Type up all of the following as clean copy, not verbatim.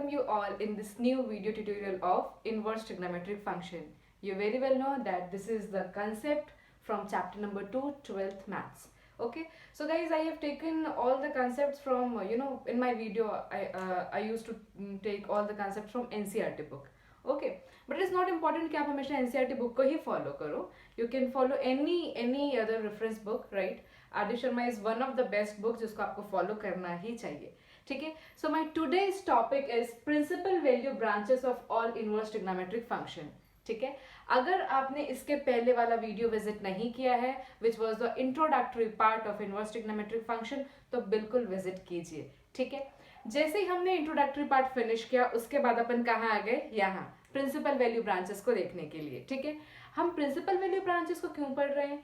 welcome you all in this new video tutorial of inverse trigonometric function. You very well know that this is the concept from chapter number 2, 12th maths. Okay, so guys, I have taken all the concepts from in my video I used to take all the concepts from NCERT book. Okay, but it's not important कि आप हमेशा NCERT book को ही follow करो. You can follow any other reference book, right? आदि Sharma is one of the best books जिसको आपको follow करना ही चाहिए. ठीक है. So my today's topic is principal value branches of all inverse trigonometric function. ठीक है. अगर आपने इसके पहले वाला वीडियो विजिट नहीं किया है which was the introductory part of inverse trigonometric function, तो बिल्कुल विजिट कीजिए. ठीक है. जैसे ही हमने इंट्रोडक्टरी पार्ट फिनिश किया उसके बाद अपन कहाँ आ गए, यहाँ प्रिंसिपल वैल्यू ब्रांचेस को देखने के लिए. ठीक है. हम प्रिंसिपल वैल्यू ब्रांचेस को क्यों पढ़ रहे हैं?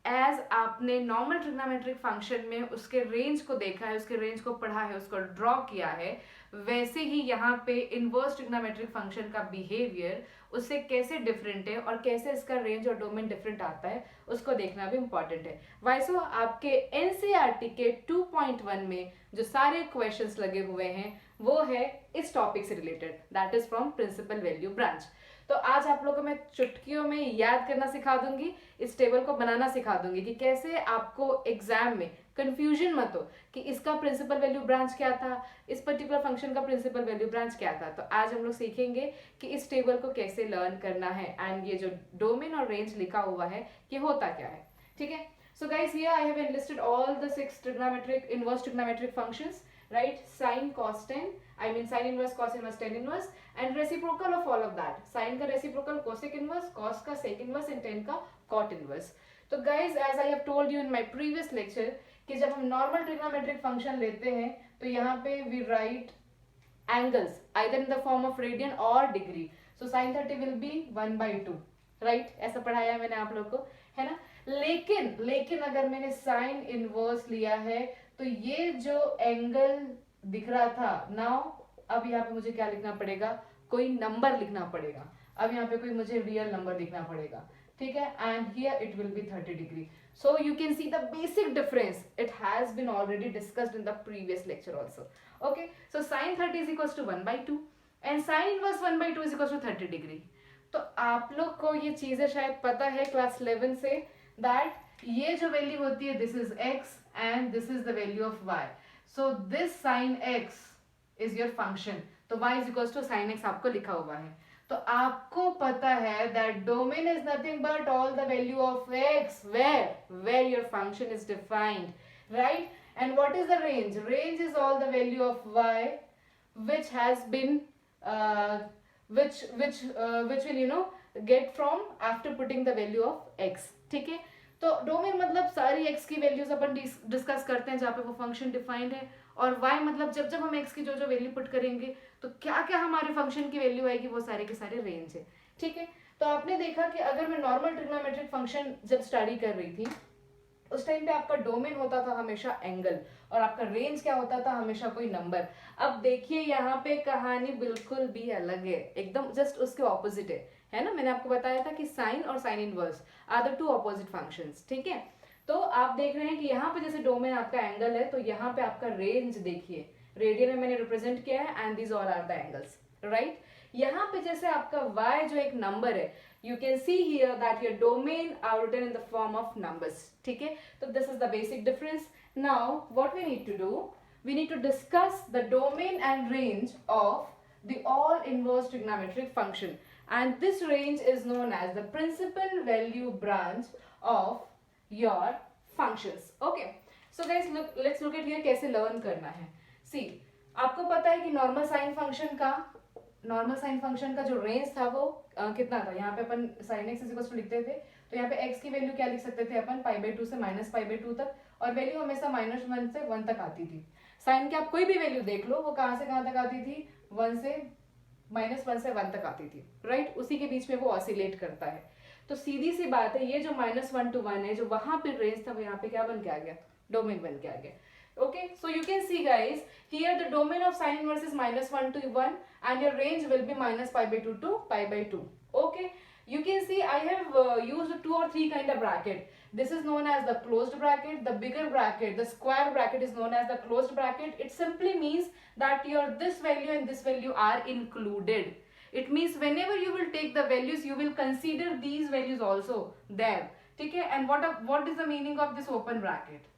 एज आपने नॉर्मल ट्रिग्नोमेट्रिक फंक्शन में उसके रेंज को देखा है, उसके रेंज को पढ़ा है, उसको ड्रॉ किया है, वैसे ही यहाँ पे इनवर्स ट्रिग्नोमेट्रिक फंक्शन का बिहेवियर उससे कैसे डिफरेंट है और कैसे इसका रेंज और डोमेन डिफरेंट आता है उसको देखना भी इंपॉर्टेंट है. वाइसो आपके एनसीईआरटी के 2.1 में जो सारे क्वेश्चंस लगे हुए हैं वो है इस टॉपिक से related, that is from principal value branch. तो आज आप लोगों को मैं चुटकियों में याद करना सिखा दूंगी, इस टेबल को बनाना सिखा दूंगी कि कैसे आपको एग्जाम में कंफ्यूजन मत हो कि इसका प्रिंसिपल वैल्यू ब्रांच क्या था, इस पर्टिकुलर फंक्शन का प्रिंसिपल वैल्यू ब्रांच क्या था. तो आज हम लोग सीखेंगे कि इस टेबल को कैसे लर्न करना है एंड ये जो डोमेन और रेंज लिखा हुआ है ये होता क्या है. ठीक है. So guys, here I have enlisted all the 6 trigonometric inverse trigonometric functions, right? Sine, cos, tan, I mean sine inverse, cos inverse, tan inverse, and reciprocal of all of that. Sine का reciprocal cosec inverse, cos का sec inverse, and tan का cot inverse. तो guys, as I have told you in my previous lecture, कि जब हम normal trigonometric function लेते हैं तो यहाँ पे we write angles either in the form of radian or degree. So sin 30 will be 1/2, right? ऐसा पढ़ाया है मैंने आप लोग को, है ना. लेकिन अगर मैंने साइन इनवर्स लिया है तो ये जो एंगल दिख रहा था नाउ, अब यहाँ पे मुझे क्या लिखना पड़ेगा, कोई नंबर लिखना पड़ेगा. अब यहाँ पे कोई मुझे रियल नंबर लिखना पड़ेगा. ठीक है. And here it will be 30 degree. So you can see the basic difference. It has been already discussed in the previous lecture also. Okay. So sine 30 is equal to 1/2 and sine inverse 1/2 is equal to 30 degree. तो आप लोग को ये चीजें शायद पता है class 11 से, दैट ये जो वैल्यू होती है this is x and this is the value of y. So this sine x is your function. तो y is equal to sine x आपको लिखा हुआ है. तो आपको पता है that domain is nothing but all the value of x where your function is defined, right. And what is the range? Range is all the value of y which has been which will get from after putting the value of x. ठीक है. तो domain मतलब सारी x की values अपन discuss करते हैं जहाँ पे वो फंक्शन डिफाइंड है, और y मतलब जब जब हम x की जो जो वैल्यू पुट करेंगे तो क्या क्या हमारे फंक्शन की वैल्यू आएगी, वो सारे के सारे रेंज है. ठीक है. तो आपने देखा कि अगर मैं नॉर्मल ट्रिग्नोमेट्रिक फंक्शन जब स्टडी कर रही थी उस टाइम पे आपका डोमेन होता था हमेशा एंगल और आपका रेंज क्या होता था, हमेशा कोई नंबर. अब देखिए यहाँ पे कहानी बिल्कुल भी अलग है, एकदम जस्ट उसके ऑपोजिट है ना. मैंने आपको बताया था कि साइन और sine inverse are the 2 opposite functions. ठीक है. तो आप देख रहे हैं कि यहाँ पे जैसे डोमेन आपका एंगल है तो यहाँ पे आपका रेंज देखिए, रेडियन में मैंने रिप्रेजेंट किया है and these all are the angles, right. यहाँ पे जैसे आपका y जो एक नंबर है, you can see here that your domain are written in the form of numbers. ठीक है. तो this is the basic difference. Now what we need to do, we need to discuss the domain and range of the all inverse trigonometric function, and this range is known as the principal value branch of your functions. Okay. So guys, let's look at here कैसे learn करना है. See, आपको पता है कि normal sine function का जो range था वो कितना था. यहाँ पे अपन साइन एक्स इक्वल टू लिखते थे तो यहाँ पे x की वैल्यू क्या लिख सकते थे अपन, π/2 से -π/2 तक, और वैल्यू हमेशा -1 से 1 तक आती थी. साइन की आप कोई भी वैल्यू देख लो वो कहाँ से कहाँ तक आती थी, 1 से -1 से 1 तक आती थी, राइट. उसी के बीच में वो ऑसिलेट करता है. तो सीधी सी बात है, ये जो -1 to 1 है, जो वहां पे रेंज था वो यहाँ पे क्या बन के आ गया, डोमेन बन के आ गया. Okay, so you can see guys, here the domain of sine inverse is -1 to 1 and your range will be -π/2 to π/2. Okay, you can see I have used 2 or 3 kind of bracket. This is known as the closed bracket. The bigger bracket, the square bracket, is known as the closed bracket. It simply means that your this value and this value are included. It means whenever you will take the values, you will consider these values also there. ठीक है? And what is the meaning of this open bracket?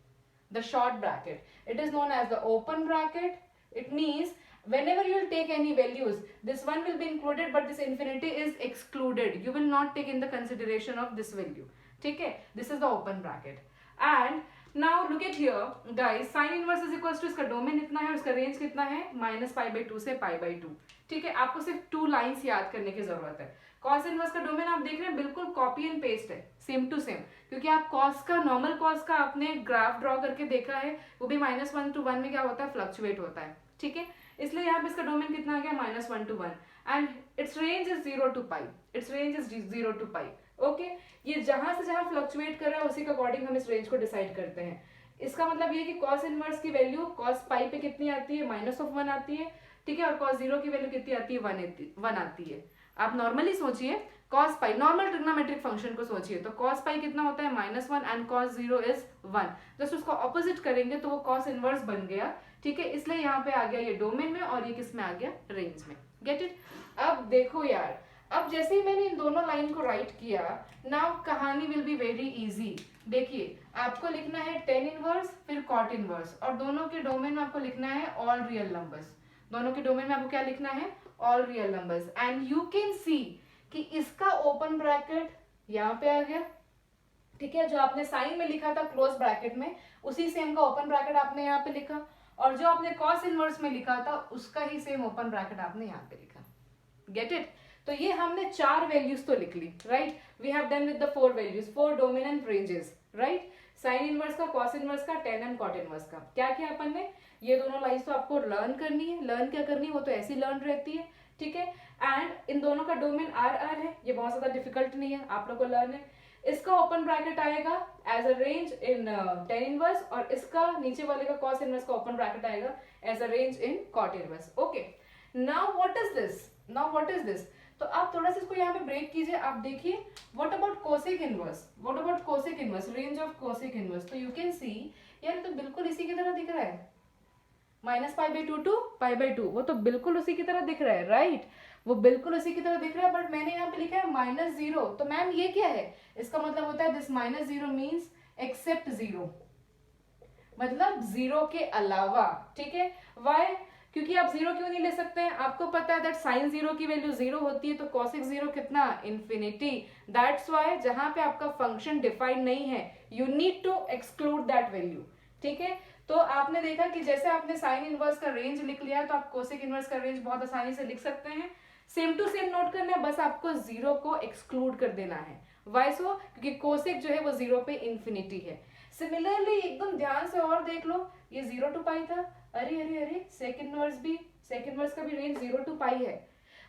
The short bracket. It is known as the open bracket. It means whenever you will take any values, this one will be included, but this infinity is excluded. You will not take in the consideration of this value. ठीक है? This is the open bracket. And now look at here, guys. Sin inverse is equals to, इसका domain इतना है और इसका range कितना है, -π/2 से π/2. ठीक है? आपको सिर्फ 2 लाइन्स याद करने की जरूरत है. कॉस इनवर्स का डोमेन आप देख रहे हैं, बिल्कुल कॉपी एंड पेस्ट है, सेम टू सेम. क्योंकि आप कॉस का, नॉर्मल कॉस का आपने ग्राफ ड्रॉ करके देखा है, वो भी -1 to 1 में क्या होता है, फ्लक्चुएट होता है. ठीक है? इसलिए यहाँ पे इसका डोमेन कितना आ गया, -1 to 1. And its range is 0 to π. Its range is 0 to π. Okay, ये जहां से जहां फ्लक्चुएट कर रहा है उसी के अकॉर्डिंग हम इस रेंज को डिसाइड करते हैं. इसका मतलब ये कि कॉस इनवर्स की वैल्यू कॉस पाई पे कितनी आती है, -1 आती है. ठीक है? और कॉस 0 की वैल्यू कितनी आती है, 1 आती है. आप नॉर्मली सोचिए, cos pi, normal trigonometric function को सोचिए, तो कॉस पाई कितना होता है, -1 एंड कॉस 0 इज 1. जस्ट उसको ऑपोजिट करेंगे तो वो कॉस इनवर्स बन गया. ठीक है? इसलिए यहाँ पे आ गया ये डोमेन में और ये किस में आ गया, रेंज में. Get it? अब देखो यार, अब जैसे ही मैंने इन दोनों लाइन को राइट किया, नाउ कहानी विल बी वेरी इजी. देखिए, आपको लिखना है टेन इनवर्स फिर कॉट इनवर्स, और दोनों के डोमेन में आपको लिखना है ऑल रियल नंबर्स. दोनों के डोमेन में आपको क्या लिखना है, all real numbers. And you can सी कि इसका ओपन ब्रैकेट यहाँ पे आ गया. ठीक है? जो आपने साइन में लिखा था क्लोज ब्रैकेट में, उसी सेम का ओपन ब्रैकेट आपने यहाँ पे लिखा, और जो आपने कॉस इनवर्स में लिखा था उसका ही सेम ओपन ब्रैकेट आपने यहाँ पे लिखा. Get it? तो ये हमने 4 वैल्यूज तो लिख ली, right. We have done with the 4 values, 4 domain and ranges, right. Sine inverse का, कॉस इनवर्स का, टेन एंड कॉट इनवर्स का. क्या किया अपन ने, ये दोनों लाइन्स तो आपको लर्न करनी है. लर्न क्या करनी है, वो तो ऐसी लर्न रहती है. ठीक है? एंड इन दोनों का डोमेन आर है, ये बहुत ज्यादा डिफिकल्ट नहीं है, आप लोग को लर्न है. इसका ओपन ब्रैकेट आएगा as a range in tan inverse, और इसका नीचे वाले का कॉस इनवर्स का ओपन ब्रैकेट आएगा as a range in cot inverse. Okay, now what is this, now what is this. तो आप थोड़ा सा इसको यहाँ पे ब्रेक कीजिए. आप देखिए, what about cosec inverse, what about cosec inverse, range of cosec inverse. तो यू कैन सी यार, तो बिल्कुल इसी की तरह दिख रहा है, -π/2 to π/2, वो तो बिल्कुल उसी की तरह दिख रहा है, राइट. वो बिल्कुल उसी की तरह दिख रहा है, बट मैंने यहाँ पे लिखा है -0. तो मैम ये क्या है, इसका मतलब होता है दिस -0 मीन्स एक्सेप्ट 0, मतलब 0 के अलावा. ठीक है? वाई? क्योंकि आप 0 क्यों नहीं ले सकते हैं, आपको पता है दैट साइन 0 की वैल्यू 0 होती है, तो कॉसिक 0 कितना, इन्फिनिटी. दैट्स वाई जहां पे आपका फंक्शन डिफाइंड नहीं है, you need to exclude that value. ठीक है? तो आपने देखा कि जैसे आपने साइन इनवर्स का रेंज लिख लिया, तो आप कोसेक इनवर्स का रेंज बहुत आसानी से लिख सकते हैं. सेम टू सेम नोट करना है, बस आपको 0 को एक्सक्लूड कर देना है. वाई सो? क्योंकि कोसेक जो है वो 0 पे इन्फिनिटी है. सिमिलरली एकदम ध्यान से और देख लो, ये 0 to π था, अरे अरे अरे सेक इनवर्स का भी रेंज 0 to π है.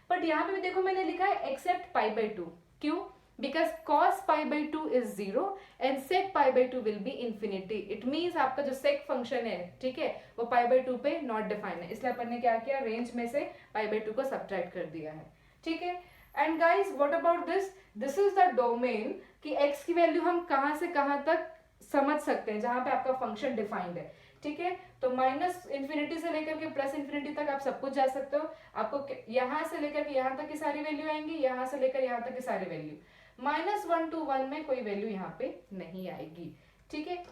बट यहाँ पे भी देखो मैंने लिखा है एक्सेप्ट π/2. क्यों? Because cos π/2 is 0 and sec π/2 will be infinity. It means आपका जो sec फंक्शन है, ठीक है, वो π/2 पे नॉट डिफाइंड है, इसलिए अपन ने क्या किया, रेंज में से π/2 को सब्ट्रैक्ट कर दिया है. ठीक है? And guys what about this, this is the domain कि x की वैल्यू हम कहाँ से कहाँ तक समझ सकते हैं, जहां पे आपका फंक्शन डिफाइंड है. ठीक है? तो -∞ से लेकर के +∞ तक आप सब कुछ जा सकते हो. आपको यहाँ से लेकर के यहाँ तक की सारी वैल्यू आएंगी, यहाँ से लेकर यहाँ तक की सारी वैल्यू. -1 to 1 में कोई वैल्यू यहाँ पे नहीं आएगी. ठीक है?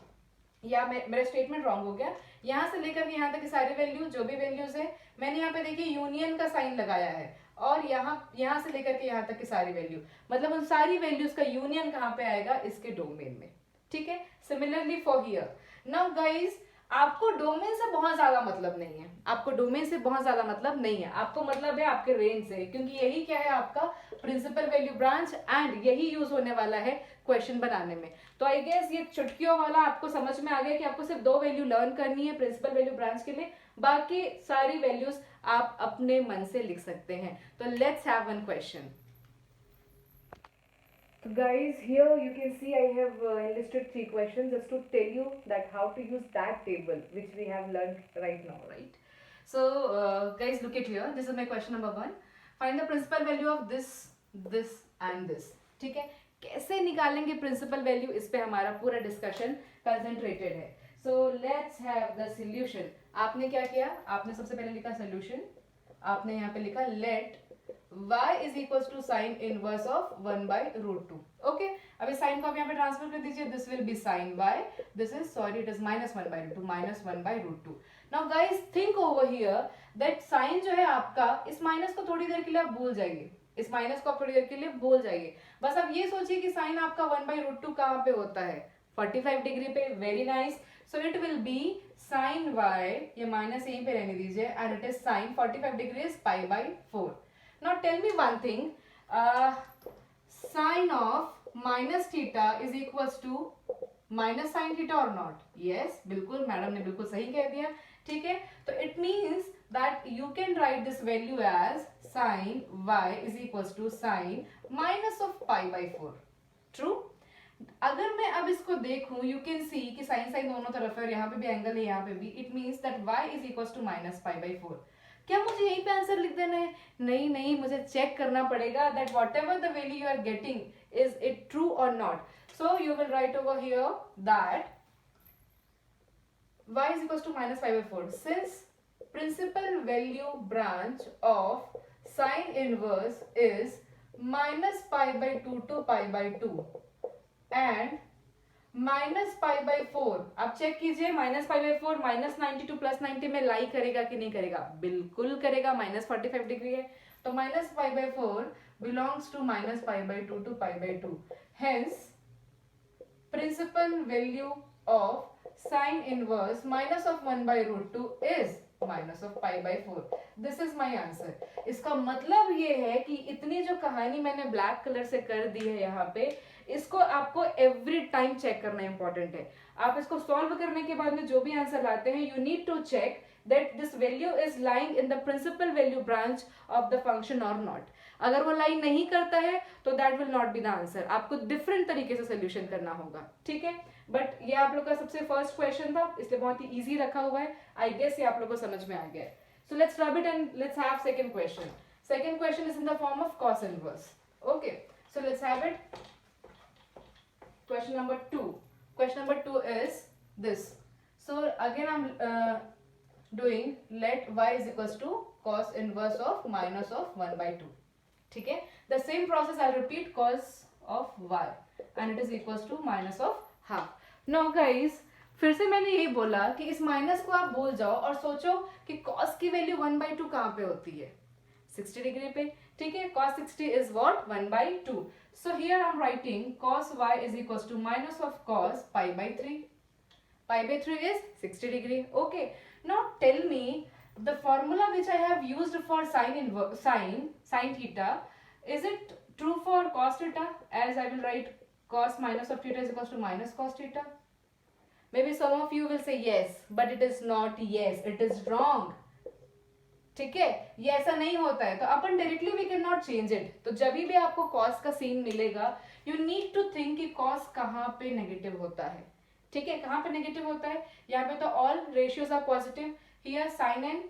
या मेरा स्टेटमेंट रॉन्ग हो गया. यहाँ से लेकर के यहाँ तक की सारी वैल्यू, जो भी वैल्यूज है, मैंने यहाँ पे देखिए यूनियन का साइन लगाया है, और यहाँ से लेकर के यहाँ तक की सारी वैल्यू, मतलब उन सारी वैल्यूज का यूनियन कहाँ पे आएगा, इसके डोमेन में. ठीक है? Similarly for here. Now guys, आपको डोमेन से बहुत ज्यादा मतलब नहीं है, आपको डोमेन से बहुत ज्यादा मतलब नहीं है, आपको मतलब है आपके रेंज से, क्योंकि यही क्या है, आपका प्रिंसिपल वैल्यू ब्रांच, एंड यही यूज होने वाला है क्वेश्चन बनाने में. तो आई गेस ये चुटकियों वाला आपको समझ में आ गया कि आपको सिर्फ 2 वैल्यू लर्न करनी है प्रिंसिपल वैल्यू ब्रांच के लिए, बाकी सारी वैल्यूज आप अपने मन से लिख सकते हैं. तो let's have one question. Guys, here you can see I have enlisted 3 questions just to tell you that how to use that table which we have learned right now, right? So guys, look at here, this is my question number 1. Find the principal value of this and this. ठीक है? कैसे निकालेंगे principal value, इस पे हमारा पूरा discussion concentrated है. So let's have the solution. आपने क्या किया, आपने सबसे पहले लिखा सोल्यूशन, आपने यहाँ पे लिखा let y is equal to sine inverse of 1/√2. Okay, अब इस साइन को आप यहाँ पे ट्रांसफर कर दीजिए. This will be sine by, this is sorry it is -1/√2, -1/√2. Now guys think over here that sine जो है आपका, इस माइनस को थोड़ी देर के लिए आप भूल जाइए, इस माइनस को आप थोड़ी देर के लिए भूल जाइए. बस आप ये सोचिए कि साइन आपका 1/√2 कहाँ पे होता है, 45 डिग्री पे. Very nice. So it will be sine y, ये माइनस यहीं पे रहने दीजिए, and it is sine 45 degree is π/4. Now tell me one thing, sine of minus theta is equals to minus sin theta or not? Yes, बिल्कुल, madam ने बिल्कुल सही कह दिया. ठीक है, तो it means that you can write this value as sin y is equals to sin minus of π/4. True? अगर मैं अब इसको देखूं, you can see कि sin sin दोनों तरफ है और यहाँ पे भी एंगल है, यहाँ पे भी. It means that y is equals to minus π/4. क्या मुझे यहीं पे आंसर लिख देना है? नहीं नहीं, मुझे चेक करना पड़ेगा that whatever the value you are getting, is it true or not. So you will write over here that y is equals to minus π/4. Since principal value branch of sine inverse is minus π/2 to π/2 and minus π/4, आप check कीजिए -π/4 -92 plus 90 में लाई करेगा कि नहीं करेगा? बिल्कुल करेगा. -45 degree है तो -π/4 belongs to -π/2 to π/2. Hence principal value of sine inverse minus of 1/√2 is minus of π/4. This is my answer. इसका मतलब ये है कि इतनी जो कहानी मैंने ब्लैक कलर से कर दी है यहाँ पे, इसको आपको एवरी टाइम चेक करना इंपॉर्टेंट है. आप इसको सॉल्व करने के बाद में जो भी आंसर लाते हैं, you need to check that this value is lying in the principal value branch of the function और नॉट. अगर वो लाइन नहीं करता है तो that will not be the answer. आपको डिफरेंट तरीके से सोल्यूशन करना होगा. ठीक है, बट ये आप लोग का सबसे फर्स्ट क्वेश्चन था, इसलिए बहुत ही इजी रखा हुआ है. आई गेस ये आप लोग को समझ में आ गया है. So let's rub it and let's have second question. Second question is in the form of cos inverse. Okay, so let's have it. Question number 2. Question number 2 is this. So again I'm doing let y is equals to cos inverse of minus of 1/2. ठीक है, the same process I'll repeat. Cos of y and it is equals to minus of half. Now guys, फिर से मैंने ये बोला कि इस minus को आप भूल जाओ और सोचो कि cos की वैल्यू 1/2 कहाँ पे होती है? 60 डिग्री पे. ठीक है, cos 60 is what? 1/2. So here I'm writing cos y is equals to minus of cos π/3. Π/3 is 60 degree. Okay. Now tell me the formula which I have used for sin theta, is it true for cos theta? As I will write cos minus of theta is equals to minus cos theta. Maybe some of you will say yes, but it is not yes. It is wrong. ठीक है, ये ऐसा नहीं होता है. तो अपन directly we can not change it. तो जब भी आपको कॉस का सीन मिलेगा, यू नीड टू थिंक कि कॉस कहाँ पे नेगेटिव होता है. ठीक है, कहाँ पे नेगेटिव होता है? यहाँ पे तो all ratios are positive. Here sine and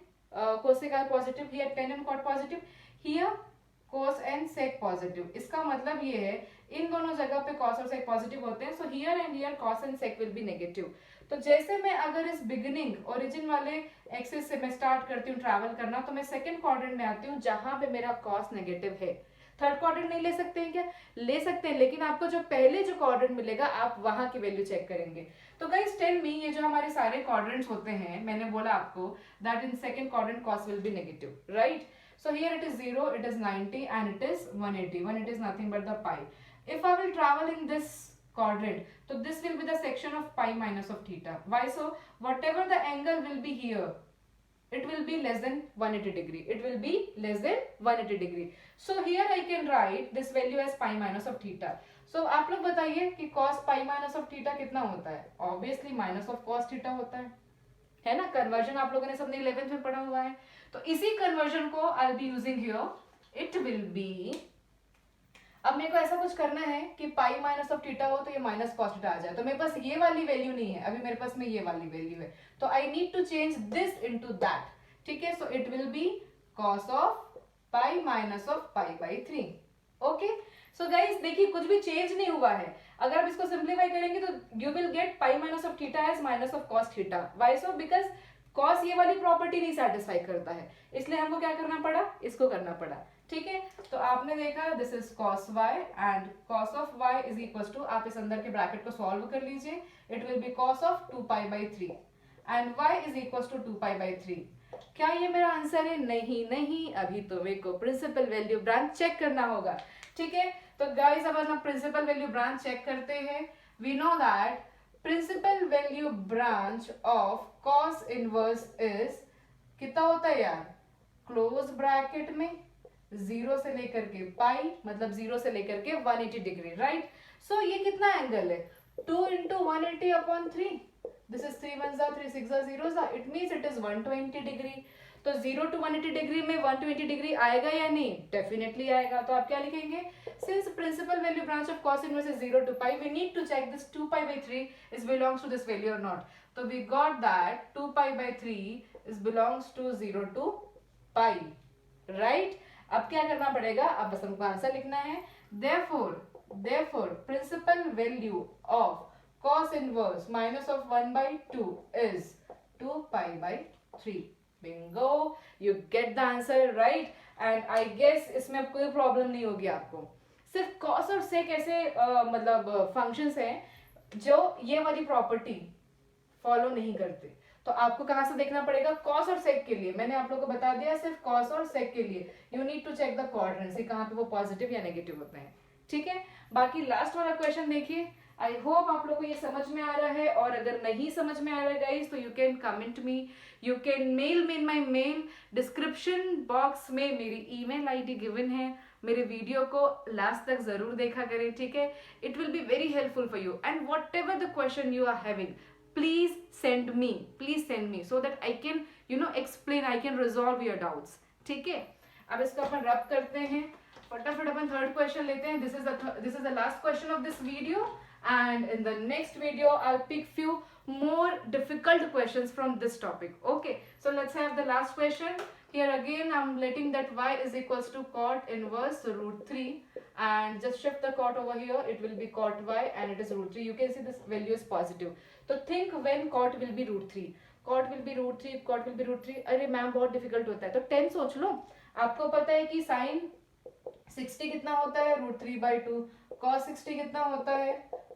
cosec are positive. Here tan and cot positive. Here cos and sec positive. इसका मतलब ये है इन दोनों जगह पे कॉस और सेक पॉजिटिव होते हैं. So here and here cos and sec will be negative. तो जैसे मैं अगर इस बिगिनिंग ओरिजिन वाले एक्सिस से मैं स्टार्ट करती हूँ ट्रैवल करना, तो मैं सेकंड क्वाड्रेंट में आती हूँ जहां पे मेरा कॉस नेगेटिव है. थर्ड क्वाड्रेंट नहीं ले सकते हैं क्या? ले सकते हैं, लेकिन आपको जो पहले जो क्वाड्रेंट मिलेगा आप वहां की वैल्यू चेक करेंगे. तो गाइस टेल मी, ये जो हमारे सारे क्वाड्रेंट्स होते हैं, मैंने बोला आपको that in second quadrant cos will be negative, right? So here it is 0, it is 90 and it is 180. When it is nothing but the pi. If I will travel in this quadrant, so this will be the section of pi minus of theta. Why so? Whatever the angle will be here, it will be less than 180 degree. It will be less than 180 degree. So here I can write this value as pi minus of theta. So आप लोग बताइए कि cos pi minus of theta कितना होता है? Obviously minus of cos theta होता है ना? कन्वर्जन आप लोगों ने सबने 11th में पढ़ा हुआ है. तो इसी कन्वर्जन को I'll be using here. It will be, अब मेरे को ऐसा कुछ करना है कि पाई माइनस ऑफ थीटा हो तो ये माइनस कॉस थीटा आ जाए. तो मेरे पास ये वाली वैल्यू नहीं है, अभी मेरे पास में ये वाली वैल्यू है. तो I need to change this into that. ठीक है, so it will be cos of pi minus of pi by 3. Okay, so guys देखिए कुछ भी चेंज नहीं हुआ है, अगर आप इसको सिंप्लीफाई करेंगे तो you will get pi minus of theta as minus of cos theta. Why so? Because cos ये वाली प्रॉपर्टी नहीं सेटिस्फाई करता है, इसलिए हमको क्या करना पड़ा, इसको करना पड़ा। ठीक है, तो आपने देखा this is cos y and cos of y is equal to, आप इस अंदर के ब्रैकेट को सॉल्व कर लीजिए, it will be cos of 2π/3 and y is equal to 2π/3। क्या ये मेरा आंसर है? नहीं नहीं, अभी तो मेरे को प्रिंसिपल वैल्यू ब्रांच चेक करना होगा। ठीक है, तो गाइस अब हम प्रिंसिपल वैल्यू ब्रांच चेक करते हैं। We know that principal value branch of cos inverse is कितना होता है यार, क्लोज ब्रैकेट में 0 से लेकर के पाई, मतलब 0 से लेकर के 180 डिग्री, राइट। सो ये कितना एंगल है, 2 into 180/3, this is 3 1 3 6 0, it means it is 120 degree. तो 0 to 180 डिग्री में 120 डिग्री आएगा या नहीं? डेफिनेटली आएगा। तो आप क्या लिखेंगे, since principal value branch of cos inverse is 0 to pi, we need to check this 2π/3 is belongs to this value or not. तो we got that 2π/3 is belongs to 0 to pi, right? अब क्या करना पड़ेगा, अब बस हमको answer लिखना है। therefore principal value of cos inverse minus of 1/2 is 2π/3. bingo, you get the answer right, and I guess इसमें अब कोई प्रॉब्लम नहीं होगी आपको। सिर्फ cos और sec ऐसे मतलब फंक्शंस हैं जो ये वाली प्रॉपर्टी फॉलो नहीं करते, तो आपको कहां से देखना पड़ेगा, cos और sec के लिए मैंने आप लोगों को बता दिया, सिर्फ cos और sec के लिए you need to check the coordinates, कहां पे वो पॉजिटिव या नेगेटिव होते हैं। ठीक है, बाकी लास्ट वाला क्वेश्चन देखिए। आई होप आप लोग को ये समझ में आ रहा है, और अगर नहीं समझ में आ रहा है गाइस तो you can comment me, you can mail me in my mail, description box में मेरी ईमेल आईडी गिवन है। मेरे वीडियो को लास्ट तक जरूर देखा करें, ठीक है, it will be very helpful for you, and whatever the question you are having please send me so that I can explain, I can resolve your doubts। ठीक है, अब इसको अपन रब करते हैं, फटाफट अपन थर्ड क्वेश्चन लेते हैं। This is the last question of this video, and in the next video I'll pick few more difficult questions from this topic। okay, so let's have the last question here. Again I'm letting that y is equals to cot inverse √3, and just shift the cot over here, it will be cot y and it is √3। you can see this value is positive, so think when cot will be √3, cot will be √3, cot will be √3। अरे ma'am बहुत difficult होता है, तो 10 सोच लो। आपको पता है कि साइन 60 कितना होता है, √3/2, cos 60 कितना होता है,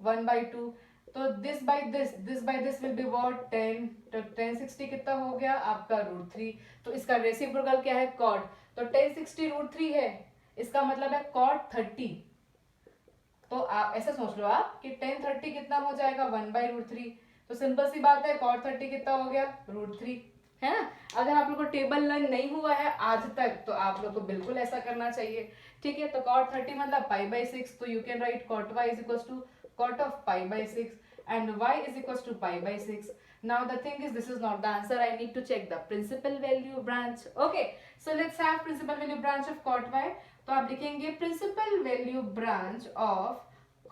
1/2, तो this by this will be what, 10, तो 10 60 कितना हो गया आपका √3, तो इसका रेसिप्रोकल क्या है, cot, तो 10 60 √3 है, इसका मतलब है cot 30। तो आप ऐसे सोच लो आप कि 10 30 कितना हो जाएगा, 1/√3, तो सिंपल सी बात है cot 30 कितना हो गया, √3, है ना। अगर आप लोग को टेबल लर्न नहीं हुआ है आज तक तो आप लोग को बिल्कुल ऐसा करना चाहिए। ठीक है, तो cot 30 मतलब π/6, तो you can write cot y is equals to cot of π/6 and y is equals to π/6। now the thing is, this is not the answer, I need to check the principal value branch। okay, so let's have principal value branch of cot y। तो आप लिखेंगे principal value branch of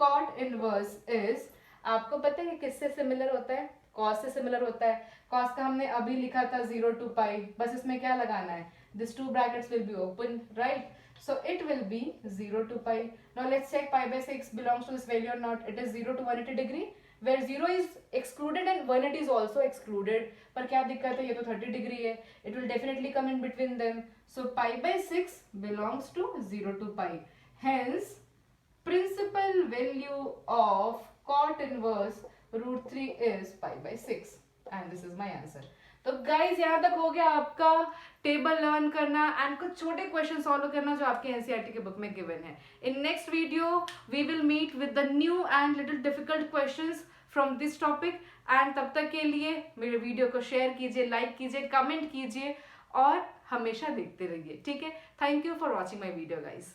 cot inverse is, आपको पता है किससे similar होता है, cos से सिमिलर होता है। cos का हमने अभी लिखा था 0 to pi, बस इसमें क्या लगाना है, these two brackets will be open, right? so it will be 0 to pi। now let's check π/6 belongs to this value or not। it is 0 to 180 degree, where 0 is excluded and 180 is also excluded। पर क्या दिक्कत है, ये तो 30 degree है, it will definitely come in between them। so π/6 belongs to 0 to pi, hence principal value of cot inverse √3 is π/6, and this is my answer। तो guys यहाँ तक हो गया आपका टेबल लर्न करना एंड कुछ छोटे क्वेश्चन सॉल्व करना जो आपके एनसीईआरटी के बुक में गिवन है। In next video we will meet with the new and little difficult questions from this topic, and तब तक के लिए मेरे वीडियो को शेयर कीजिए, लाइक कीजिए, कमेंट कीजिए और हमेशा देखते रहिए। ठीक है, thank you for watching my video guys.